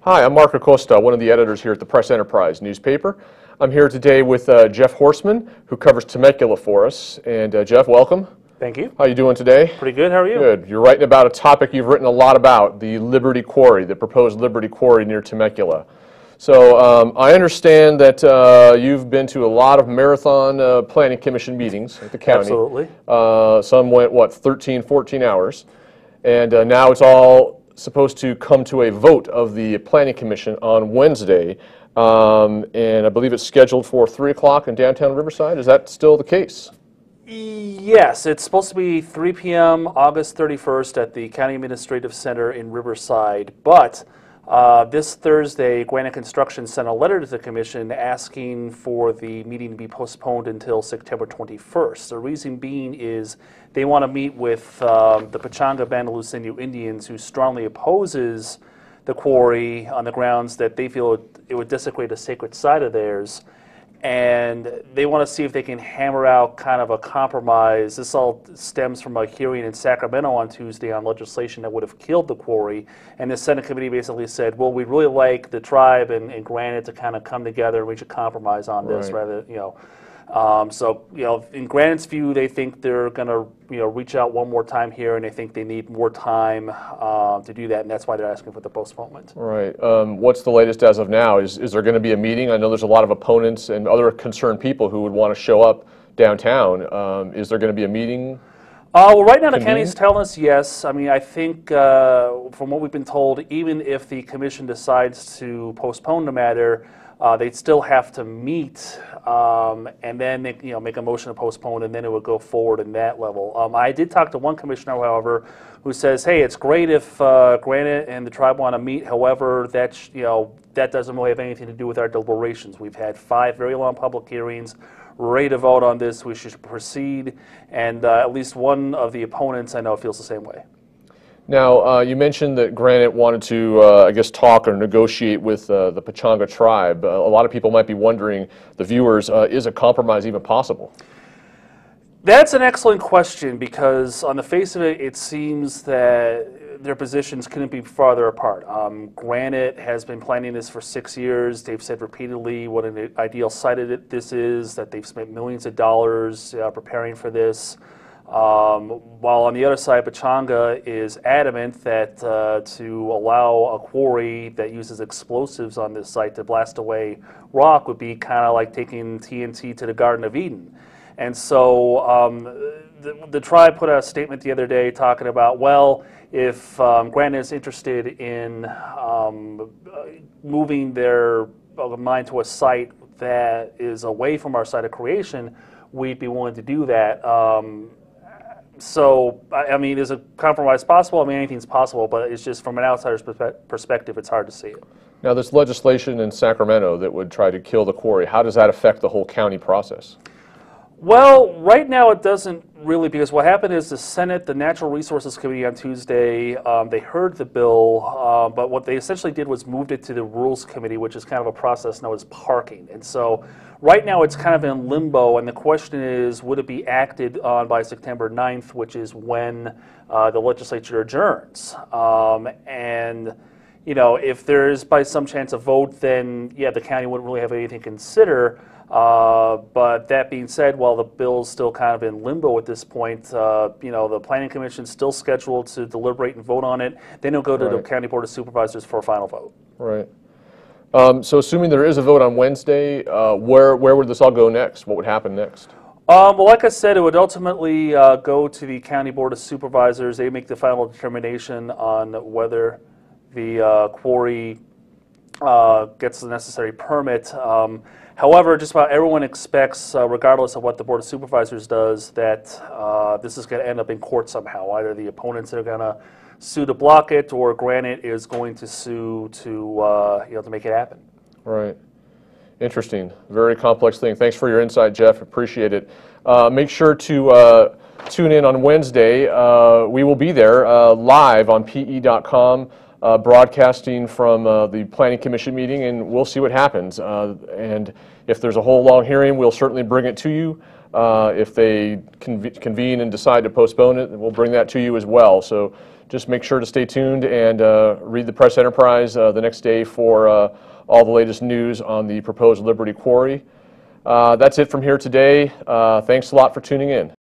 Hi, I'm Mark Acosta, one of the editors here at the Press Enterprise newspaper. I'm here today with Jeff Horseman, who covers Temecula for us. And Jeff, welcome. Thank you. How are you doing today? Pretty good. How are you? Good. You're writing about a topic you've written a lot about, the Liberty Quarry, the proposed Liberty Quarry near Temecula. So I understand that you've been to a lot of marathon planning commission meetings at the county. Absolutely. Some went, what, 13, 14 hours. And now it's all supposed to come to a vote of the Planning Commission on Wednesday. And I believe it's scheduled for 3 o'clock in downtown Riverside. Is that still the case? Yes, it's supposed to be 3 p.m. August 31st at the County Administrative Center in Riverside. But this Thursday, Granite Construction sent a letter to the Commission asking for the meeting to be postponed until September 21st. The reason being is they want to meet with the Pechanga Bandaluceño Indians, who strongly opposes the quarry on the grounds that they feel it would desecrate a sacred site of theirs. And they want to see if they can hammer out kind of a compromise. This all stems from a hearing in Sacramento on Tuesday on legislation that would have killed the quarry. And the Senate committee basically said, well, we'd really like the tribe and Granite to kind of come together and reach a compromise on this, rather, so, in Granite's view, they think they're going to, reach out one more time here, and they think they need more time to do that, and that's why they're asking for the postponement. Right. What's the latest as of now? Is there going to be a meeting? I know there's a lot of opponents and other concerned people who would want to show up downtown. Is there going to be a meeting? Well, right now the county's telling us yes. I mean, I think from what we've been told, even if the commission decides to postpone the matter, they'd still have to meet and then make a motion to postpone, and then it would go forward in that level. I did talk to one commissioner, however, who says, hey, it's great if Granite and the tribe want to meet. However, that doesn't really have anything to do with our deliberations. We've had 5 very long public hearings. We're ready to vote on this. We should proceed. And at least one of the opponents I know feels the same way. Now, you mentioned that Granite wanted to, I guess, talk or negotiate with the Pechanga tribe. A lot of people might be wondering, the viewers, is a compromise even possible? That's an excellent question, because on the face of it, it seems that their positions couldn't be farther apart. Granite has been planning this for 6 years. They've said repeatedly what an ideal site this is, that they've spent millions of dollars preparing for this. While on the other side, Pechanga is adamant that to allow a quarry that uses explosives on this site to blast away rock would be kind of like taking TNT to the Garden of Eden. And so the tribe put out a statement the other day talking about, well, if Granite is interested in moving their mine to a site that is away from our site of creation, we'd be willing to do that. So, I mean, is a compromise possible? I mean, anything's possible, but it's just from an outsider's perspective, it's hard to see it. Now, this legislation in Sacramento that would try to kill the quarry, how does that affect the whole county process? Well, right now it doesn't really, because what happened is the Senate, the Natural Resources Committee on Tuesday, they heard the bill, but what they essentially did was moved it to the Rules Committee, which is kind of a process known as parking. And so right now it's kind of in limbo, and the question is, would it be acted on by September 9th, which is when the legislature adjourns? And if there is by some chance a vote, then yeah, the county wouldn't really have anything to consider. But that being said, while the bill's still kind of in limbo at this point, the Planning Commission's still scheduled to deliberate and vote on it. Then it'll go to the County Board of Supervisors for a final vote. Right. So assuming there is a vote on Wednesday, where would this all go next? What would happen next? Well, like I said, it would ultimately go to the County Board of Supervisors. They make the final determination on whether the quarry gets the necessary permit. However, just about everyone expects, regardless of what the Board of Supervisors does, that this is going to end up in court somehow. Either the opponents are going to sue to block it, or Granite is going to sue to make it happen. Right. Interesting. Very complex thing. Thanks for your insight, Jeff. Appreciate it. Make sure to tune in on Wednesday. We will be there live on PE.com. Broadcasting from the Planning Commission meeting, and we'll see what happens. And if there's a whole long hearing, we'll certainly bring it to you. If they convene and decide to postpone it, we'll bring that to you as well. So just make sure to stay tuned and read the Press Enterprise the next day for all the latest news on the proposed Liberty Quarry. That's it from here today. Thanks a lot for tuning in.